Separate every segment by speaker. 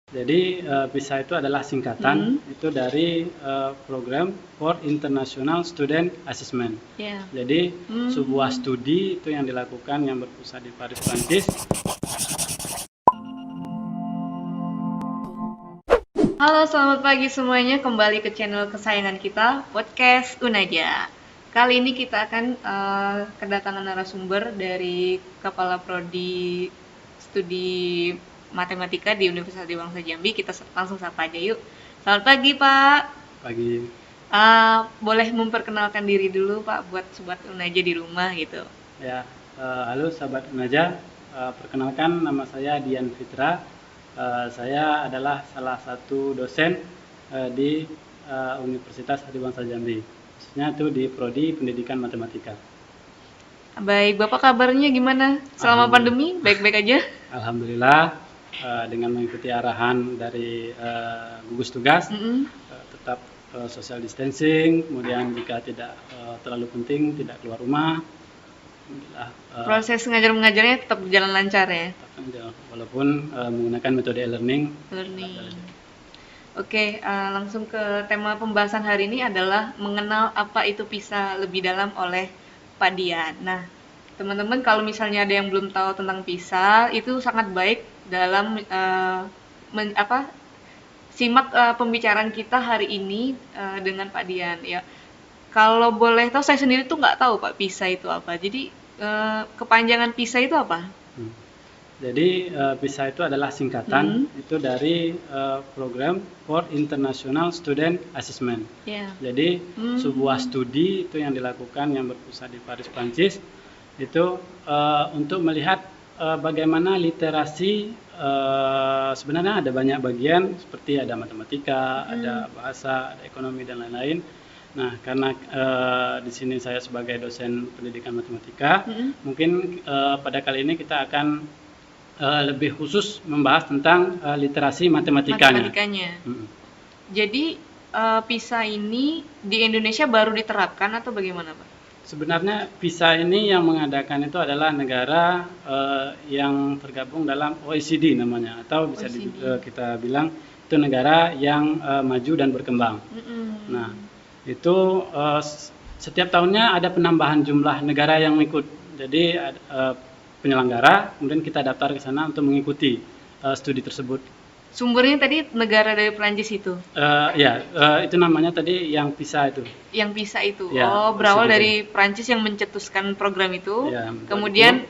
Speaker 1: Jadi PISA itu adalah singkatan itu dari Program for International Student Assessment.
Speaker 2: Yeah.
Speaker 1: Jadi sebuah studi itu yang dilakukan yang berpusat di Paris, Prancis.
Speaker 2: Halo, selamat pagi semuanya. Kembali ke channel kesayangan kita, Podcast Unaja. Kali ini kita akan kedatangan narasumber dari Kepala Prodi Studi Matematika di Universitas Dewangsa Jambi. Kita langsung sapa aja yuk. Selamat pagi, Pak.
Speaker 1: Pagi.
Speaker 2: Boleh memperkenalkan diri dulu, Pak, buat sobat Unaja di rumah gitu.
Speaker 1: Ya, halo sahabat Unaja. Perkenalkan, nama saya Dian Fitra. Saya adalah salah satu dosen di Universitas Dewangsa Jambi, khususnya itu di Prodi Pendidikan Matematika.
Speaker 2: Baik, Bapak kabarnya gimana selama pandemi? Baik-baik aja?
Speaker 1: Alhamdulillah, dengan mengikuti arahan dari gugus tugas, tetap social distancing, kemudian jika tidak terlalu penting tidak keluar rumah.
Speaker 2: Proses ngajar mengajarnya tetap berjalan lancar ya?
Speaker 1: Walaupun menggunakan metode e-learning.
Speaker 2: Oke, langsung ke tema pembahasan hari ini adalah mengenal apa itu PISA lebih dalam oleh Pak Dian. Nah, teman-teman kalau misalnya ada yang belum tahu tentang PISA, itu sangat baik dalam simak pembicaraan kita hari ini dengan Pak Dian ya. Kalau boleh tahu, saya sendiri tuh nggak tahu Pak PISA itu apa. Jadi kepanjangan PISA itu apa?
Speaker 1: Jadi PISA itu adalah singkatan itu dari Program for International Student Assessment.
Speaker 2: Yeah.
Speaker 1: Jadi sebuah studi itu yang dilakukan yang berpusat di Paris, Prancis, itu untuk melihat bagaimana literasi. Sebenarnya ada banyak bagian seperti ada matematika, ada bahasa, ada ekonomi dan lain-lain. Nah, karena di sini saya sebagai dosen pendidikan matematika, mungkin pada kali ini kita akan lebih khusus membahas tentang literasi matematikanya.
Speaker 2: Jadi PISA ini di Indonesia baru diterapkan atau bagaimana, Pak?
Speaker 1: Sebenarnya PISA ini yang mengadakan itu adalah negara yang tergabung dalam OECD namanya, atau bisa kita bilang itu negara yang maju dan berkembang. Nah, itu setiap tahunnya ada penambahan jumlah negara yang ikut. Jadi penyelenggara, kemudian kita daftar ke sana untuk mengikuti studi tersebut.
Speaker 2: Sumbernya tadi negara dari Prancis itu?
Speaker 1: Itu namanya tadi yang PISA itu.
Speaker 2: Yang PISA itu?
Speaker 1: Ya,
Speaker 2: berawal dari Prancis yang mencetuskan program itu,
Speaker 1: ya,
Speaker 2: kemudian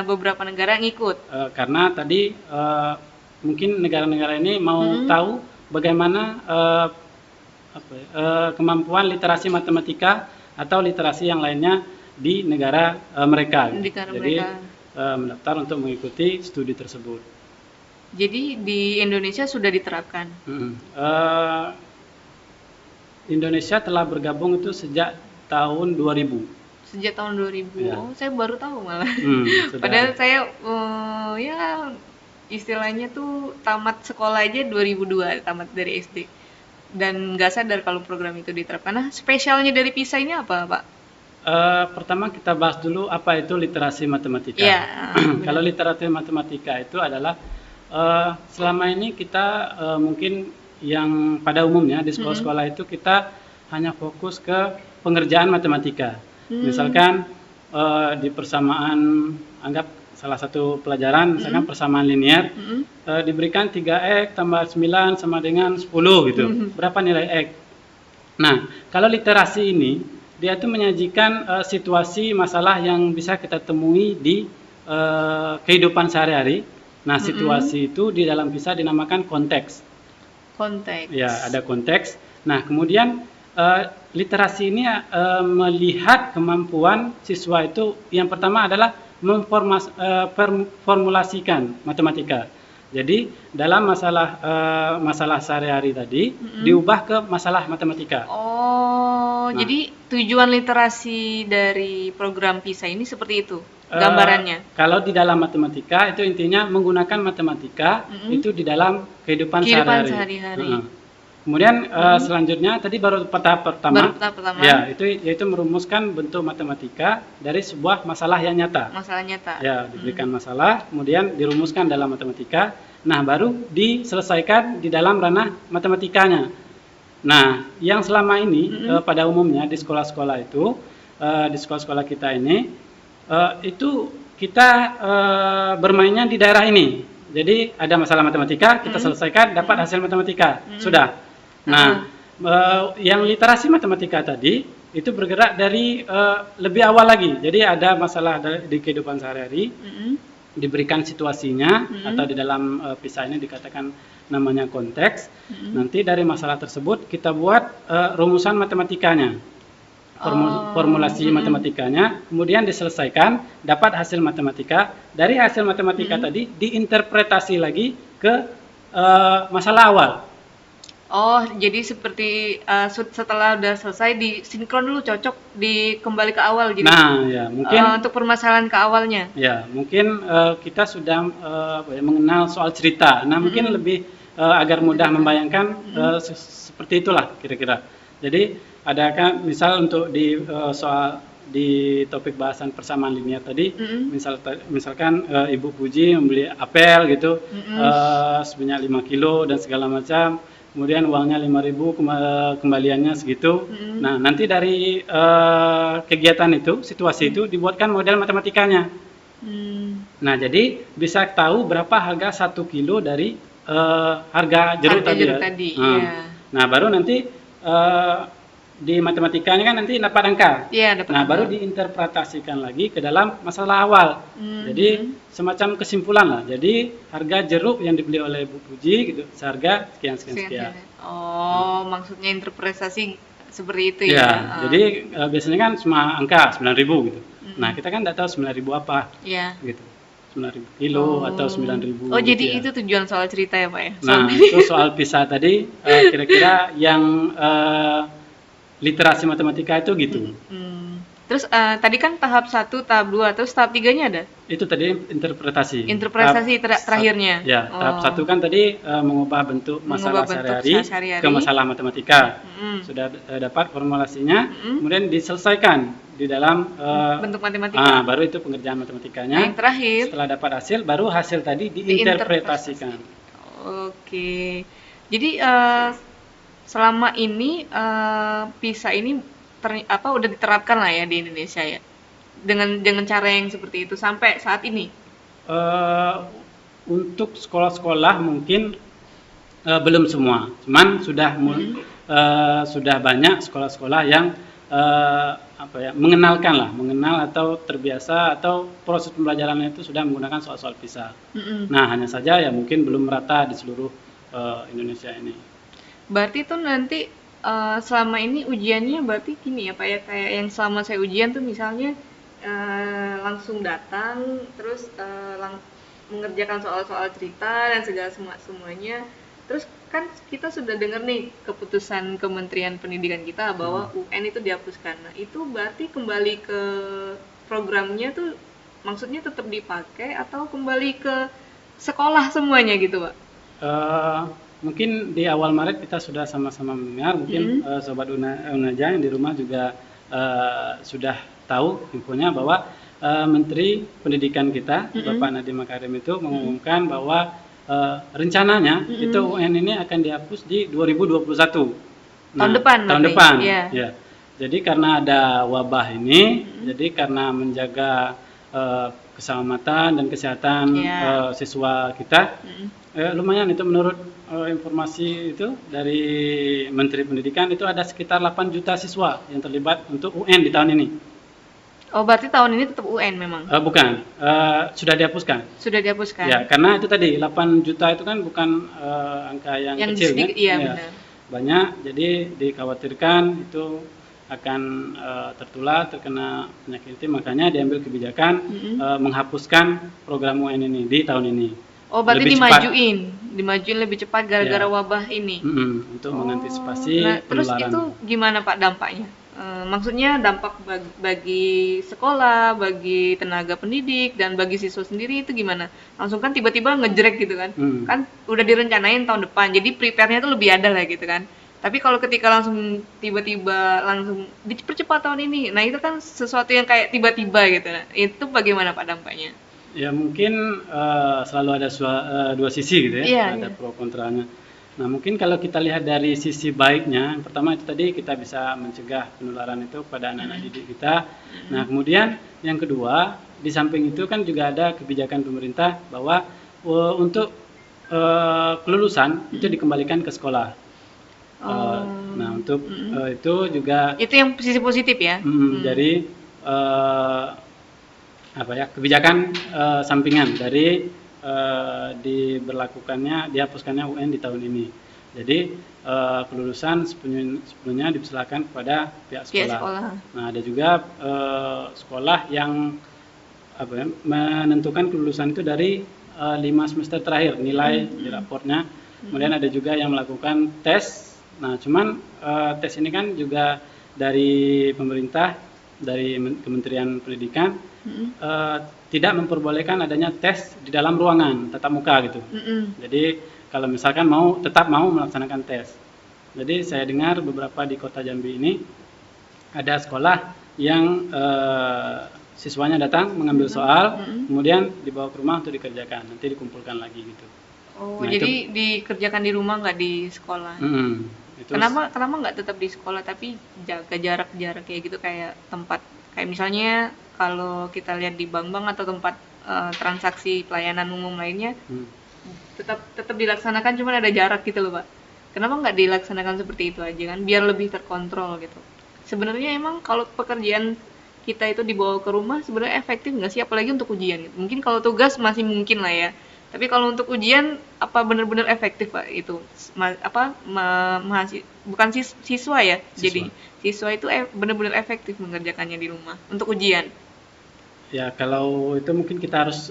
Speaker 2: beberapa negara ngikut?
Speaker 1: Karena tadi mungkin negara-negara ini mau tahu bagaimana kemampuan literasi matematika atau literasi yang lainnya di negara mereka. Jadi mendaftar untuk mengikuti studi tersebut.
Speaker 2: Jadi di Indonesia sudah diterapkan?
Speaker 1: Indonesia telah bergabung itu sejak tahun 2000.
Speaker 2: Sejak tahun 2000? Ya. Oh, saya baru tahu malah. Padahal saya ya istilahnya tuh tamat sekolah aja 2002, tamat dari SD. Dan nggak sadar kalau program itu diterapkan. Nah, spesialnya dari PISA ini apa, Pak?
Speaker 1: Pertama kita bahas dulu apa itu literasi matematika. Kalau literasi matematika itu adalah selama ini kita mungkin yang pada umumnya di sekolah-sekolah itu kita hanya fokus ke pengerjaan matematika. Misalkan di persamaan, anggap salah satu pelajaran, misalkan persamaan linear, diberikan 3x tambah 9 sama dengan 10 gitu. Berapa nilai x? Nah, kalau literasi ini, dia itu menyajikan situasi masalah yang bisa kita temui di kehidupan sehari-hari. Nah, situasi itu di dalam PISA dinamakan konteks.
Speaker 2: Konteks.
Speaker 1: Ya, ada konteks. Nah, kemudian literasi ini melihat kemampuan siswa itu yang pertama adalah memformulasikan matematika. Jadi dalam masalah sehari-hari tadi diubah ke masalah matematika.
Speaker 2: Jadi tujuan literasi dari program PISA ini seperti itu gambarannya? Kalau
Speaker 1: di dalam matematika itu intinya menggunakan matematika itu di dalam kehidupan sehari-hari. Kemudian selanjutnya tadi baru tahap pertama. Ya, itu yaitu merumuskan bentuk matematika dari sebuah masalah yang nyata.
Speaker 2: Masalah nyata.
Speaker 1: Ya, diberikan masalah, kemudian dirumuskan dalam matematika. Nah, baru diselesaikan di dalam ranah matematikanya. Nah, yang selama ini pada umumnya di sekolah-sekolah itu, di sekolah-sekolah kita ini, itu kita bermainnya di daerah ini. Jadi ada masalah matematika, kita selesaikan, dapat hasil matematika, sudah. Nah, yang literasi matematika tadi itu bergerak dari lebih awal lagi. Jadi ada masalah di kehidupan sehari-hari, diberikan situasinya atau di dalam PISA ini dikatakan namanya konteks. Nanti dari masalah tersebut kita buat rumusan matematikanya, formulasi matematikanya, kemudian diselesaikan, dapat hasil matematika. Dari hasil matematika tadi diinterpretasi lagi ke masalah awal.
Speaker 2: Oh, jadi seperti setelah udah selesai disinkron dulu, cocok kembali ke awal. Jadi,
Speaker 1: nah, ya mungkin
Speaker 2: untuk permasalahan ke awalnya.
Speaker 1: Ya, mungkin kita sudah mengenal soal cerita. Nah, mungkin lebih agar mudah membayangkan seperti itulah kira-kira. Jadi ada kan misal untuk soal di topik bahasan persamaan linear tadi, misalkan Ibu Puji membeli apel gitu sebanyak 5 kilo dan segala macam. Kemudian uangnya 5.000, kembaliannya segitu. Nah, nanti dari kegiatan itu, situasi itu dibuatkan model matematikanya. Nah, jadi bisa tahu berapa harga 1 kilo dari harga jeruk tadi. Nah, baru nanti di matematikanya kan nanti dapat angka. Nah, baru diinterpretasikan lagi ke dalam masalah awal. Jadi semacam kesimpulan lah. Jadi harga jeruk yang dibeli oleh Bu Puji gitu, seharga sekian.
Speaker 2: Oh, maksudnya interpretasi seperti itu ya.
Speaker 1: Ya, jadi biasanya kan cuma angka 9.000 gitu. Nah, kita kan tidak tahu 9.000 apa. Gitu. 9.000 kilo atau 9.000.
Speaker 2: Oh, jadi itu tujuan soal cerita ya, Pak ya?
Speaker 1: Nah, itu soal PISA tadi kira-kira yang literasi matematika itu gitu.
Speaker 2: Terus tadi kan tahap 1, tahap 2, terus tahap 3-nya ada?
Speaker 1: Itu tadi interpretasi.
Speaker 2: Terakhirnya.
Speaker 1: Ya, tahap 1 kan tadi mengubah bentuk masalah sehari-hari ke masalah matematika. Sudah dapat formulasinya, kemudian diselesaikan di dalam
Speaker 2: bentuk matematika.
Speaker 1: Baru itu pengerjaan matematikanya.
Speaker 2: Yang terakhir,
Speaker 1: setelah dapat hasil, baru hasil tadi diinterpretasikan.
Speaker 2: Oke. Jadi selama ini PISA ini udah diterapkan lah ya di Indonesia ya, dengan cara yang seperti itu sampai saat ini.
Speaker 1: Untuk sekolah-sekolah mungkin belum semua, cuman sudah banyak sekolah-sekolah yang mengenal atau terbiasa atau proses pembelajarannya itu sudah menggunakan soal-soal PISA. Nah, hanya saja ya mungkin belum merata di seluruh Indonesia ini.
Speaker 2: Berarti tuh nanti selama ini ujiannya berarti gini ya Pak ya, kayak yang selama saya ujian tuh misalnya langsung datang terus mengerjakan soal-soal cerita dan segala semuanya. Terus kan kita sudah dengar nih keputusan Kementerian Pendidikan kita bahwa UN itu dihapuskan. Nah, itu berarti kembali ke programnya tuh maksudnya tetap dipakai atau kembali ke sekolah semuanya gitu, Pak?
Speaker 1: Mungkin di awal Maret kita sudah sama-sama mendengar, mungkin Sobat Unaja yang di rumah juga sudah tahu infonya bahwa Menteri Pendidikan kita, Bapak Nadiem Makarim itu mengumumkan bahwa rencananya itu UN ini akan dihapus di 2021.
Speaker 2: Tahun
Speaker 1: depan. Ya. Jadi karena ada wabah ini, jadi karena menjaga keselamatan dan kesehatan siswa kita, lumayan itu menurut informasi itu dari Menteri Pendidikan itu ada sekitar 8 juta siswa yang terlibat untuk UN di tahun ini.
Speaker 2: Oh, berarti tahun ini tetap UN memang?
Speaker 1: Bukan, sudah dihapuskan.
Speaker 2: Sudah dihapuskan?
Speaker 1: Ya, karena itu tadi 8 juta itu kan bukan angka yang kecil
Speaker 2: sedikit,
Speaker 1: ya.
Speaker 2: Benar.
Speaker 1: Banyak, jadi dikhawatirkan itu akan terkena penyakit itu, makanya diambil kebijakan menghapuskan program UN ini di tahun ini.
Speaker 2: Oh, berarti dimajuin lebih cepat gara-gara wabah ini.
Speaker 1: Untuk mengantisipasi penularan.
Speaker 2: Terus itu gimana Pak dampaknya? Maksudnya dampak bagi sekolah, bagi tenaga pendidik, dan bagi siswa sendiri itu gimana? Langsung kan tiba-tiba ngejrek gitu kan? Kan udah direncanain tahun depan, jadi prepare-nya tuh lebih ada lah gitu kan? Tapi kalau ketika langsung tiba-tiba langsung dipercepat tahun ini, nah itu kan sesuatu yang kayak tiba-tiba gitu. Nah, itu bagaimana Pak dampaknya?
Speaker 1: Ya mungkin selalu ada dua sisi gitu ya,
Speaker 2: Iya,
Speaker 1: ada
Speaker 2: iya.
Speaker 1: pro kontranya. Nah mungkin kalau kita lihat dari sisi baiknya, yang pertama itu tadi kita bisa mencegah penularan itu pada anak-anak didik kita. Nah kemudian yang kedua, di samping itu kan juga ada kebijakan pemerintah bahwa untuk kelulusan itu dikembalikan ke sekolah.
Speaker 2: Oh,
Speaker 1: Nah untuk itu juga
Speaker 2: itu yang sisi positif ya.
Speaker 1: dari apa ya, kebijakan sampingan dari dihapuskannya UN di tahun ini. Jadi kelulusan sepenuhnya dipersilakan kepada pihak sekolah. Nah ada juga sekolah yang apa ya, menentukan kelulusan itu dari 5 semester terakhir nilai di raportnya. Kemudian ada juga yang melakukan tes. Nah cuman tes ini kan juga dari pemerintah, dari Kementerian Pendidikan tidak memperbolehkan adanya tes di dalam ruangan tatap muka gitu. Jadi kalau misalkan tetap mau melaksanakan tes. Jadi saya dengar beberapa di Kota Jambi ini ada sekolah yang siswanya datang mengambil soal, kemudian dibawa ke rumah untuk dikerjakan, nanti dikumpulkan lagi gitu.
Speaker 2: Oh, nah, jadi dikerjakan di rumah nggak di sekolah? Kenapa nggak tetap di sekolah tapi jaga jarak kayak gitu, kayak tempat kayak misalnya kalau kita lihat di bank-bank atau tempat transaksi pelayanan umum lainnya tetap dilaksanakan, cuman ada jarak gitu loh Pak. Kenapa nggak dilaksanakan seperti itu aja kan, biar lebih terkontrol gitu. Sebenarnya emang kalau pekerjaan kita itu dibawa ke rumah sebenarnya efektif nggak sih, apalagi untuk ujian gitu. Mungkin kalau tugas masih mungkin lah ya, tapi kalau untuk ujian apa benar-benar efektif Pak itu? Bukan siswa ya, jadi siswa itu benar-benar efektif mengerjakannya di rumah untuk ujian.
Speaker 1: Ya kalau itu mungkin kita harus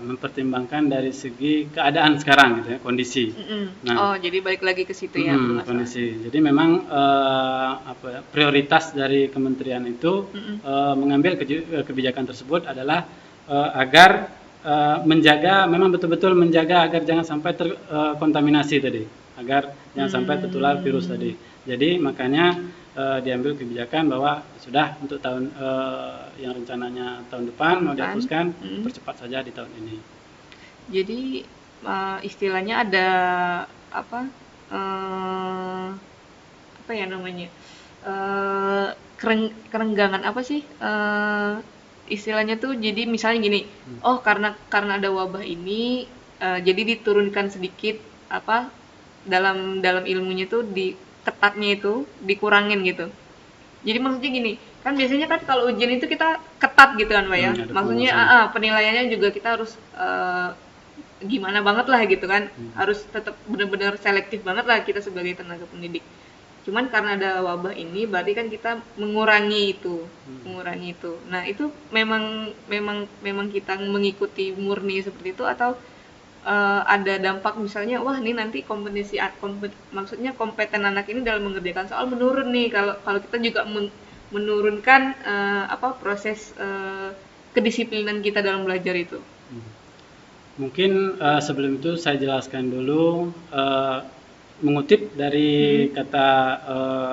Speaker 1: mempertimbangkan dari segi keadaan sekarang gitu ya, kondisi.
Speaker 2: Nah, jadi balik lagi ke situ ya.
Speaker 1: Kondisi. Jadi memang prioritas dari kementerian itu mengambil kebijakan tersebut adalah agar memang betul-betul menjaga agar jangan sampai terkontaminasi tadi, agar jangan sampai tertular virus tadi. Jadi makanya diambil kebijakan bahwa sudah untuk tahun yang rencananya tahun depan mau dihapuskan, percepat saja di tahun ini.
Speaker 2: Jadi istilahnya ada apa ya namanya, kerenggangan apa sih istilahnya tuh, jadi misalnya gini, oh karena ada wabah ini jadi diturunkan sedikit apa dalam ilmunya tuh, di ketatnya itu dikurangin gitu. Jadi maksudnya gini, kan biasanya kan kalau ujian itu kita ketat gitu kan Pak ya, maksudnya penilaiannya juga kita harus gimana banget lah gitu kan, harus tetap benar-benar selektif banget lah kita sebagai tenaga pendidik. Cuman karena ada wabah ini berarti kan kita mengurangi itu. Nah itu memang kita mengikuti murni seperti itu, atau ada dampak misalnya, wah ini nanti maksudnya kompeten anak ini dalam mengerjakan soal menurun nih kalau kita juga menurunkan proses kedisiplinan kita dalam belajar itu.
Speaker 1: Mungkin sebelum itu saya jelaskan dulu, mengutip dari kata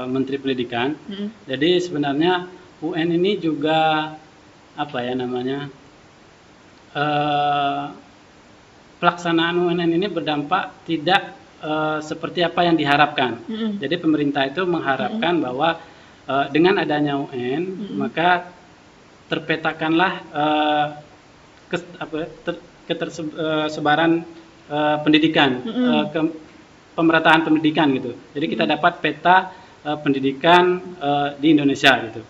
Speaker 1: Menteri Pendidikan. Jadi sebenarnya UN ini juga pelaksanaan UN ini berdampak tidak seperti apa yang diharapkan. Jadi pemerintah itu mengharapkan bahwa dengan adanya UN maka terpetakanlah ketersebaran pendidikan, pemerataan pendidikan gitu. Jadi kita dapat peta pendidikan di Indonesia gitu.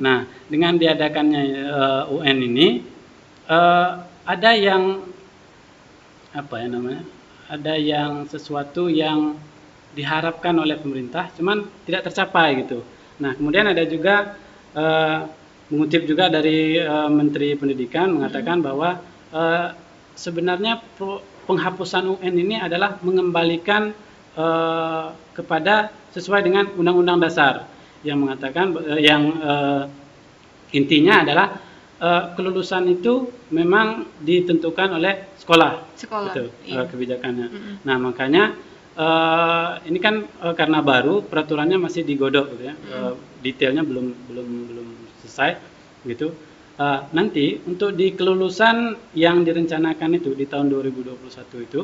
Speaker 1: Nah, dengan diadakannya UN ini ada yang ada yang sesuatu yang diharapkan oleh pemerintah, cuman tidak tercapai gitu. Nah, kemudian ada juga mengutip juga dari Menteri Pendidikan mengatakan bahwa sebenarnya penghapusan UN ini adalah mengembalikan kepada sesuai dengan Undang-Undang Dasar yang mengatakan intinya adalah kelulusan itu memang ditentukan oleh sekolah. Itu kebijakannya. Nah makanya ini kan karena baru peraturannya masih digodok gitu ya, detailnya belum selesai gitu. Nanti untuk di kelulusan yang direncanakan itu di tahun 2021 itu,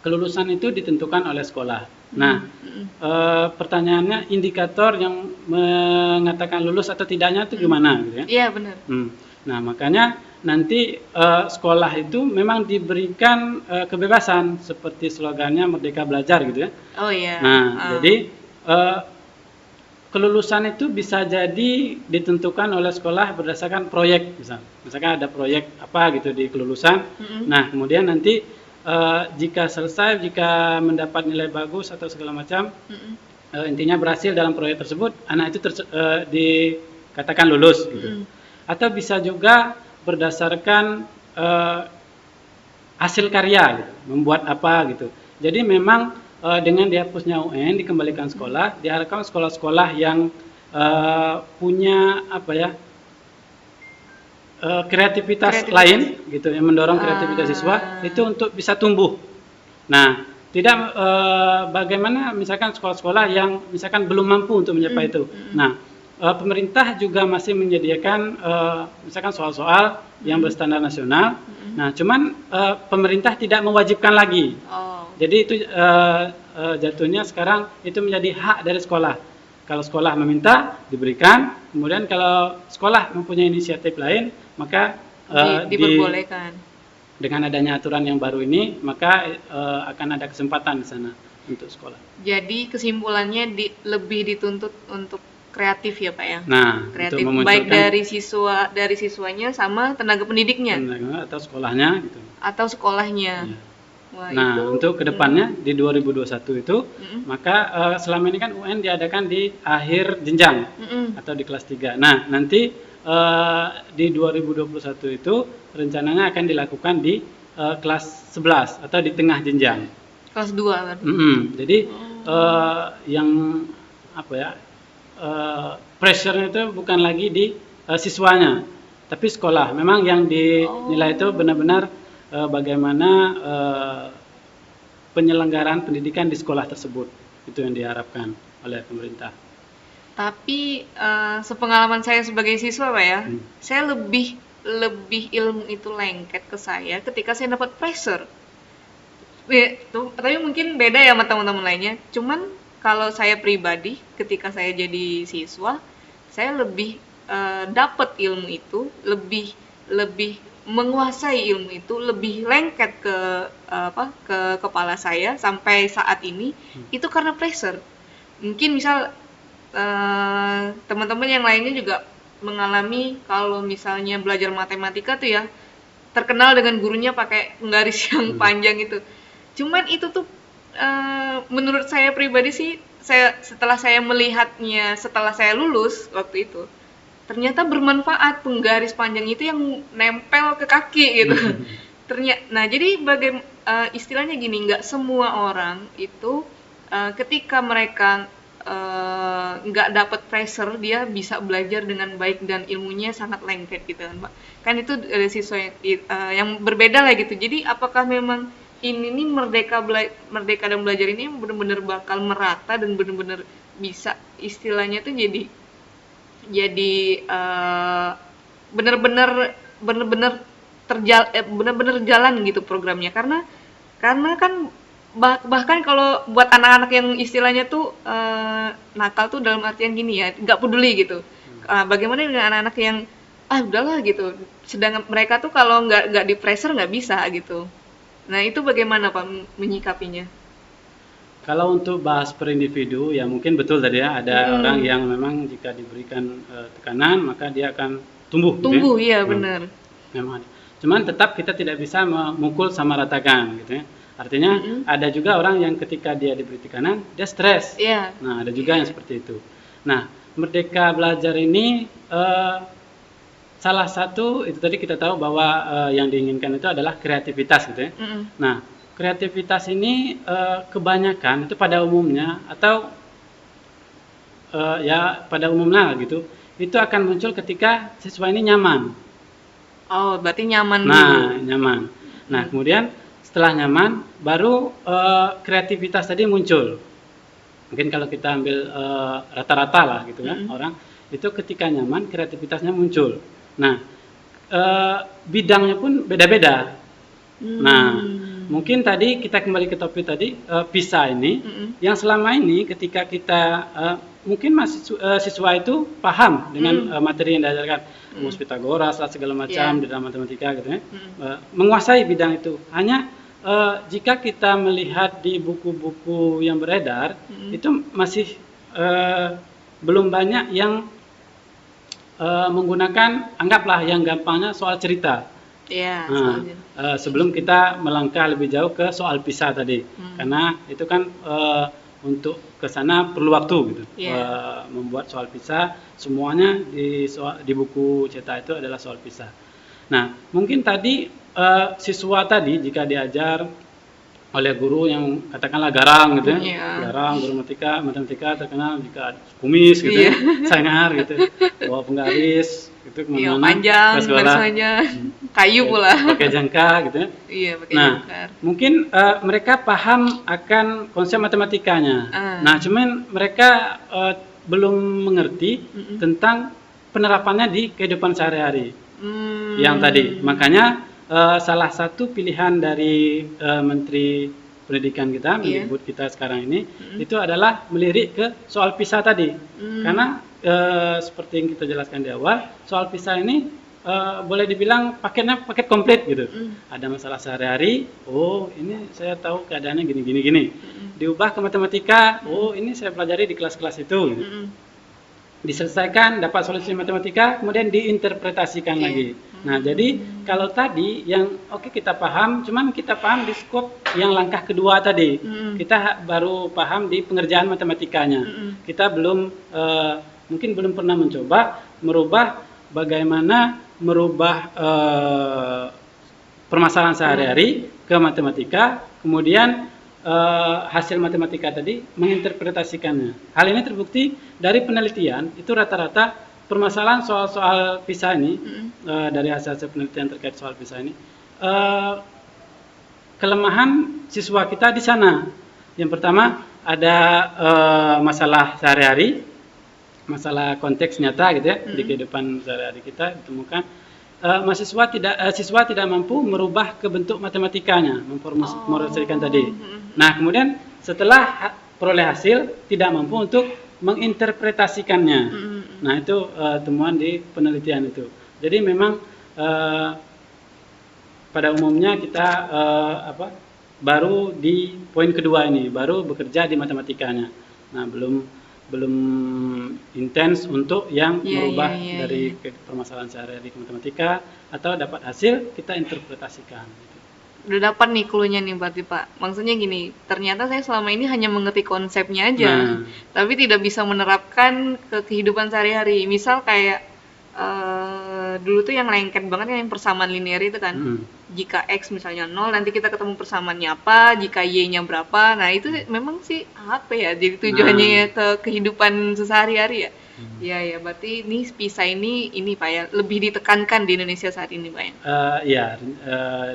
Speaker 1: kelulusan itu ditentukan oleh sekolah. Nah, pertanyaannya indikator yang mengatakan lulus atau tidaknya itu gimana gitu ya?
Speaker 2: Iya, benar.
Speaker 1: Nah, makanya nanti sekolah itu memang diberikan kebebasan seperti slogannya Merdeka Belajar gitu ya.
Speaker 2: Oh iya.
Speaker 1: Nah, jadi kelulusan itu bisa jadi ditentukan oleh sekolah berdasarkan proyek, misalkan ada proyek apa gitu di kelulusan. Nah, kemudian nanti jika selesai, jika mendapat nilai bagus atau segala macam, intinya berhasil dalam proyek tersebut, anak itu dikatakan lulus gitu. Atau bisa juga berdasarkan hasil karya gitu, membuat apa gitu. Jadi memang dengan dihapusnya UN, dikembalikan sekolah, diharapkan sekolah-sekolah yang punya apa ya, kreativitas lain gitu, yang mendorong kreativitas siswa itu untuk bisa tumbuh. Nah, tidak bagaimana misalkan sekolah-sekolah yang misalkan belum mampu untuk mencapai itu. Nah, pemerintah juga masih menyediakan misalkan soal-soal yang berstandar nasional. Nah, cuman pemerintah tidak mewajibkan lagi. Jadi itu jatuhnya sekarang itu menjadi hak dari sekolah. Kalau sekolah meminta, diberikan. Kemudian kalau sekolah mempunyai inisiatif lain, maka
Speaker 2: diperbolehkan.
Speaker 1: Dengan adanya aturan yang baru ini, maka akan ada kesempatan di sana untuk sekolah.
Speaker 2: Jadi kesimpulannya lebih dituntut untuk kreatif ya Pak ya?
Speaker 1: Nah,
Speaker 2: kreatif baik dari siswanya sama tenaga pendidiknya.
Speaker 1: Atau sekolahnya gitu.
Speaker 2: Atau sekolahnya.
Speaker 1: Ya. Wah, nah, untuk kedepannya di 2021 itu, maka selama ini kan UN diadakan di akhir jenjang atau di kelas 3. Nah, nanti di 2021 itu rencananya akan dilakukan di kelas 11 atau di tengah jenjang.
Speaker 2: Kelas 2 kan?
Speaker 1: Jadi yang apa ya, pressure-nya itu bukan lagi di siswanya, tapi sekolah. Memang yang dinilai itu benar-benar bagaimana penyelenggaraan pendidikan di sekolah tersebut, itu yang diharapkan oleh pemerintah.
Speaker 2: Tapi sepengalaman saya sebagai siswa Pak ya, saya lebih ilmu itu lengket ke saya ketika saya dapat pressure. Tapi mungkin beda ya sama teman-teman lainnya. Cuman kalau saya pribadi ketika saya jadi siswa, saya lebih dapat ilmu itu, lebih menguasai ilmu itu, lebih lengket ke kepala saya sampai saat ini itu karena pressure. Mungkin misal teman-teman yang lainnya juga mengalami kalau misalnya belajar matematika tuh ya terkenal dengan gurunya pakai penggaris yang panjang itu. Cuman itu tuh menurut saya pribadi sih, setelah saya melihatnya setelah saya lulus waktu itu, ternyata bermanfaat penggaris panjang itu yang nempel ke kaki gitu. Nah jadi istilahnya gini, nggak semua orang itu ketika mereka nggak dapat pressure dia bisa belajar dengan baik dan ilmunya sangat lengket gitu kan Pak. Kan itu dari siswa yang berbeda lah gitu. Jadi apakah memang ini nih merdeka dan belajar ini benar-benar bakal merata dan benar-benar bisa istilahnya tuh jadi benar-benar jalan gitu programnya, karena kan bahkan kalau buat anak-anak yang istilahnya tuh nakal tuh dalam artian gini ya, nggak peduli gitu. Bagaimana dengan anak-anak yang udahlah gitu, sedangkan mereka tuh kalau nggak di pressure nggak bisa gitu. Nah itu bagaimana Pak menyikapinya?
Speaker 1: Kalau untuk bahas per individu, ya mungkin betul tadi ya, ada orang yang memang jika diberikan tekanan, maka dia akan tumbuh.
Speaker 2: Tumbuh, gitu ya? Iya benar.
Speaker 1: Memang ada. Cuman tetap kita tidak bisa memukul sama ratakan, gitu ya. Artinya ada juga orang yang ketika dia diberi tekanan, dia stres.
Speaker 2: Iya.
Speaker 1: Nah, ada juga yang seperti itu. Nah, Merdeka Belajar ini salah satu, itu tadi kita tahu bahwa yang diinginkan itu adalah kreativitas, gitu ya. Nah, kreativitas ini kebanyakan itu pada umumnya atau ya pada umumnya gitu, itu akan muncul ketika siswa ini nyaman.
Speaker 2: Oh, berarti nyaman dulu.
Speaker 1: Nah, nyaman. Nah, kemudian setelah nyaman baru kreativitas tadi muncul. Mungkin kalau kita ambil rata-rata lah gitu kan, orang itu ketika nyaman kreativitasnya muncul. Nah, bidangnya pun beda-beda. Nah, mungkin tadi kita kembali ke topik tadi, PISA ini, yang selama ini ketika kita mungkin siswa itu paham dengan materi yang diajarkan, rumus Pitagoras lah segala macam di dalam matematika gitu ya, menguasai bidang itu. Hanya jika kita melihat di buku-buku yang beredar, itu masih belum banyak yang menggunakan, anggaplah yang gampangnya soal cerita. Sebelum kita melangkah lebih jauh ke soal PISA tadi, karena itu kan untuk ke sana perlu waktu gitu. Membuat soal PISA, semuanya di buku cetak itu adalah soal PISA. Nah, mungkin tadi siswa tadi jika diajar oleh guru yang katakanlah garang gitu ya, garang, guru matematika terkenal jika kumis gitu, sangar gitu, bawa penggaris gitu kemana-mana,
Speaker 2: panjang garisnya, kayu pula,
Speaker 1: pakai jangka gitu ya. Jangkar. Mungkin mereka paham akan konsep matematikanya. Nah, cuman mereka belum mengerti tentang penerapannya di kehidupan sehari-hari. Yang tadi, makanya salah satu pilihan dari Menteri Pendidikan kita, Mendikbud kita sekarang ini, itu adalah melirik ke soal PISA tadi. Karena seperti yang kita jelaskan di awal, soal PISA ini boleh dibilang paketnya paket komplit gitu. Ada masalah sehari-hari, oh ini saya tahu keadaannya gini. Diubah ke matematika, oh ini saya pelajari di kelas-kelas itu. Gitu. Diselesaikan, dapat solusi matematika, kemudian diinterpretasikan lagi. Nah, jadi kalau tadi yang kita paham, cuman kita paham di skop yang langkah kedua tadi. Kita baru paham di pengerjaan matematikanya. Kita mungkin belum pernah mencoba merubah bagaimana merubah permasalahan sehari-hari ke matematika, kemudian hasil matematika tadi menginterpretasikannya. Hal ini terbukti dari penelitian, itu rata-rata permasalahan soal PISA ini, dari hasil penelitian terkait soal PISA ini, kelemahan siswa kita di sana. Yang pertama ada masalah sehari-hari, masalah konteks nyata gitu ya, di kehidupan sehari-hari kita ditemukan. Siswa tidak mampu merubah ke bentuk matematikanya, memformulasikan tadi. Nah, kemudian setelah peroleh hasil tidak mampu untuk menginterpretasikannya. Nah, itu temuan di penelitian itu. Jadi memang pada umumnya kita baru di poin kedua ini, baru bekerja di matematikanya. Nah, belum intens untuk yang merubah dari permasalahan sehari-hari ke matematika, atau dapat hasil kita interpretasikan gitu.
Speaker 2: Udah dapat nih clue-nya nih berarti Pak. Maksudnya gini, ternyata saya selama ini hanya mengerti konsepnya aja, tapi tidak bisa menerapkan ke kehidupan sehari-hari. Misal kayak dulu tuh yang lengket banget yang persamaan linear itu kan. Jika X misalnya 0, nanti kita ketemu persamaannya apa, jika Y-nya berapa. Nah, itu memang sih apa ya, jadi tujuannya ke kehidupan sehari-hari ya. Ya, berarti ini PISA ini Pak ya, lebih ditekankan di Indonesia saat ini Pak ya?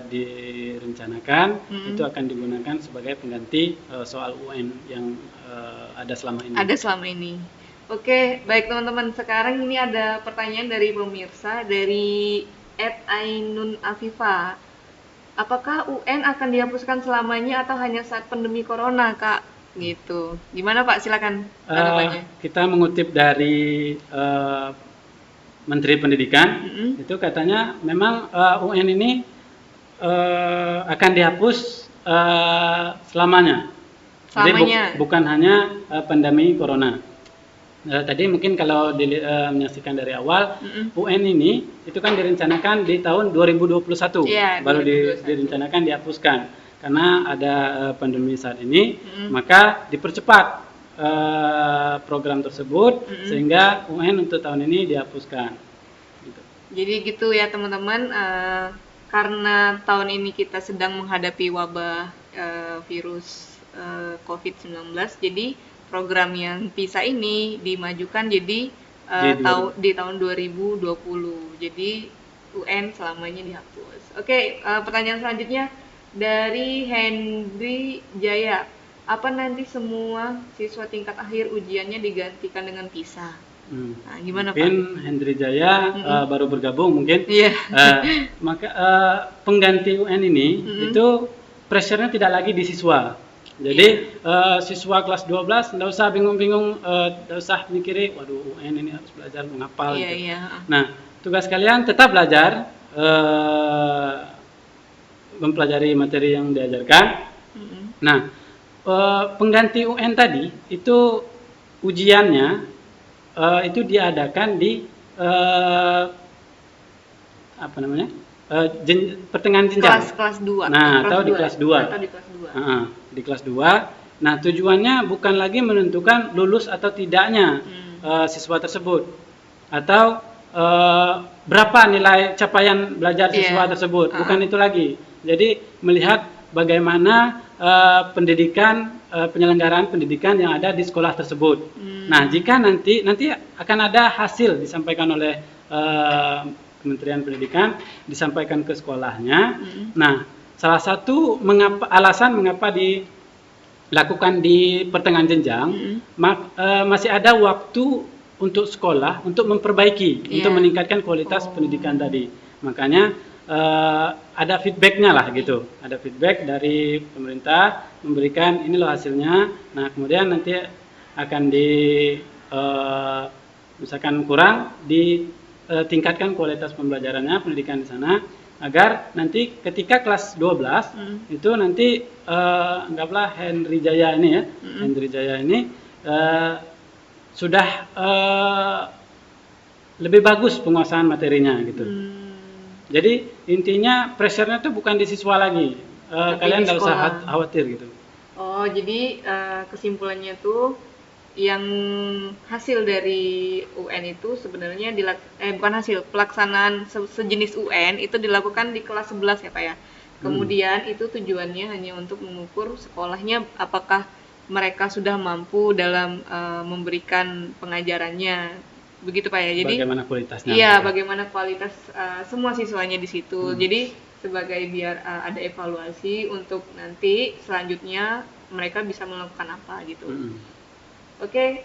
Speaker 1: Direncanakan itu akan digunakan sebagai pengganti soal UN yang ada selama ini.
Speaker 2: Oke, baik teman-teman. Sekarang ini ada pertanyaan dari pemirsa, dari @ainun afifa. Apakah UN akan dihapuskan selamanya atau hanya saat pandemi corona, Kak? Gitu. Gimana Pak? Silakan tanggapannya.
Speaker 1: Kita mengutip dari Menteri Pendidikan, itu katanya memang UN ini akan dihapus selamanya. Jadi bukan hanya pandemi corona. Tadi mungkin kalau menyaksikan dari awal, UN ini itu kan direncanakan di tahun 2021, baru direncanakan dihapuskan karena ada pandemi saat ini, maka dipercepat program tersebut sehingga UN untuk tahun ini dihapuskan. Gitu.
Speaker 2: Jadi gitu ya teman-teman, karena tahun ini kita sedang menghadapi wabah virus COVID-19, jadi program yang PISA ini dimajukan jadi di tahun 2020. Jadi UN selamanya dihapus. Oke, pertanyaan selanjutnya dari Henry Jaya. Apa nanti semua siswa tingkat akhir ujiannya digantikan dengan PISA? Nah, gimana
Speaker 1: mungkin
Speaker 2: Pak?
Speaker 1: Hendri Jaya baru bergabung mungkin.
Speaker 2: Iya.
Speaker 1: Maka pengganti UN ini itu pressure-nya tidak lagi di siswa. Jadi siswa kelas 12 nggak usah bingung-bingung, nggak usah mikirin, waduh UN ini harus belajar menghafal.
Speaker 2: Iya,
Speaker 1: gitu.
Speaker 2: iya.
Speaker 1: Nah, tugas kalian tetap belajar, mempelajari materi yang diajarkan. Nah, pengganti UN tadi itu ujiannya itu diadakan di apa namanya? Pertengahan jenjang.
Speaker 2: Kelas 2.
Speaker 1: Nah, atau di kelas 2.
Speaker 2: Atau di kelas 2.
Speaker 1: Di kelas 2. Nah, tujuannya bukan lagi menentukan lulus atau tidaknya siswa tersebut, atau berapa nilai capaian belajar siswa tersebut. Bukan itu lagi. Jadi melihat bagaimana pendidikan, penyelenggaraan pendidikan yang ada di sekolah tersebut. Nah, jika nanti akan ada hasil disampaikan oleh Kementerian Pendidikan, disampaikan ke sekolahnya. Nah, salah satu alasan mengapa dilakukan di pertengahan jenjang, masih ada waktu untuk sekolah untuk memperbaiki, untuk meningkatkan kualitas pendidikan tadi. Makanya ada feedbacknya lah gitu, ada feedback dari pemerintah memberikan ini loh hasilnya. Nah, kemudian nanti akan misalkan kurang, ditingkatkan kualitas pembelajarannya, pendidikan di sana, agar nanti ketika kelas 12 itu nanti anggaplah Hendri Jaya ini ya, Hendri Jaya ini sudah lebih bagus penguasaan materinya gitu. Jadi intinya pressure-nya itu bukan di siswa lagi, kalian nggak usah khawatir gitu.
Speaker 2: Oh, jadi kesimpulannya tuh yang hasil dari UN itu sebenarnya bukan hasil, pelaksanaan sejenis UN itu dilakukan di kelas 11 ya Pak ya. Kemudian itu tujuannya hanya untuk mengukur sekolahnya apakah mereka sudah mampu dalam memberikan pengajarannya, begitu Pak ya. Jadi
Speaker 1: bagaimana kualitasnya?
Speaker 2: Iya, bagaimana kualitas semua siswanya di situ. Jadi sebagai biar ada evaluasi untuk nanti selanjutnya mereka bisa melakukan apa gitu. Oke,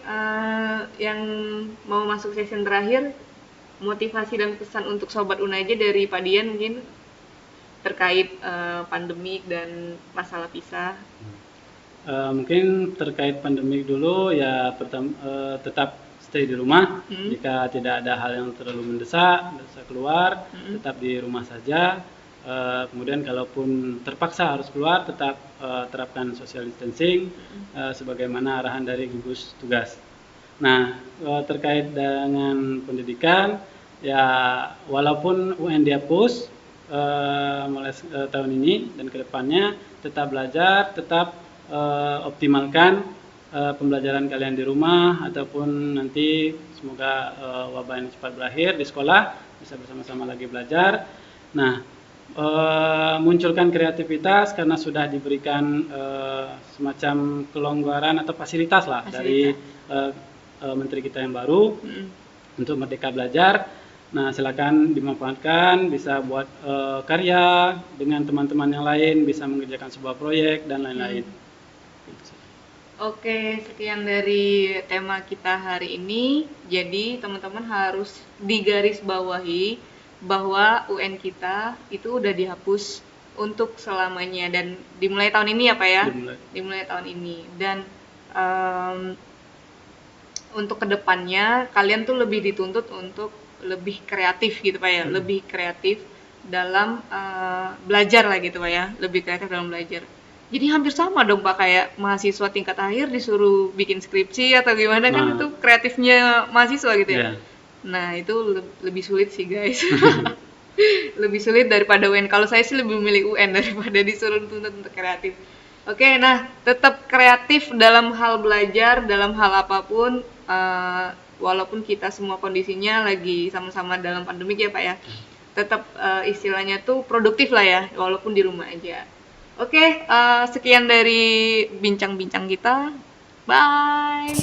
Speaker 2: yang mau masuk session terakhir, motivasi dan pesan untuk Sobat Unaja dari Pak Dian mungkin terkait pandemik dan masalah PISA.
Speaker 1: Mungkin terkait pandemik dulu ya, tetap stay di rumah. Jika tidak ada hal yang terlalu mendesak, tidak usah keluar, tetap di rumah saja. Kemudian kalaupun terpaksa harus keluar, tetap terapkan social distancing sebagaimana arahan dari gugus tugas. Nah, terkait dengan pendidikan, ya walaupun UN dihapus mulai tahun ini dan kedepannya, tetap belajar, tetap optimalkan pembelajaran kalian di rumah, ataupun nanti semoga wabah ini cepat berakhir di sekolah, bisa bersama-sama lagi belajar. Nah, munculkan kreativitas karena sudah diberikan semacam kelonggaran atau fasilitas lah dari menteri kita yang baru untuk Merdeka Belajar. Nah, silakan dimanfaatkan, bisa buat karya dengan teman-teman yang lain, bisa mengerjakan sebuah proyek dan lain-lain.
Speaker 2: Oke, sekian dari tema kita hari ini. Jadi teman-teman harus digarisbawahi bahwa UN kita itu udah dihapus untuk selamanya dan dimulai tahun ini ya Pak ya? Dimulai tahun ini. Dan untuk kedepannya kalian tuh lebih dituntut untuk lebih kreatif gitu Pak ya, lebih kreatif dalam belajar lah gitu Pak ya, lebih kreatif dalam belajar. Jadi hampir sama dong Pak, kayak mahasiswa tingkat akhir disuruh bikin skripsi atau gimana kan, itu kreatifnya mahasiswa gitu ya. Nah itu lebih sulit sih guys. Lebih sulit daripada UN. Kalau saya sih lebih memilih UN daripada disuruh tuntut untuk kreatif. Oke, nah tetap kreatif dalam hal belajar, dalam hal apapun, walaupun kita semua kondisinya lagi sama-sama dalam pandemik ya Pak ya, tetap istilahnya tuh produktif lah ya, walaupun di rumah aja. Oke, sekian dari bincang-bincang kita. Bye.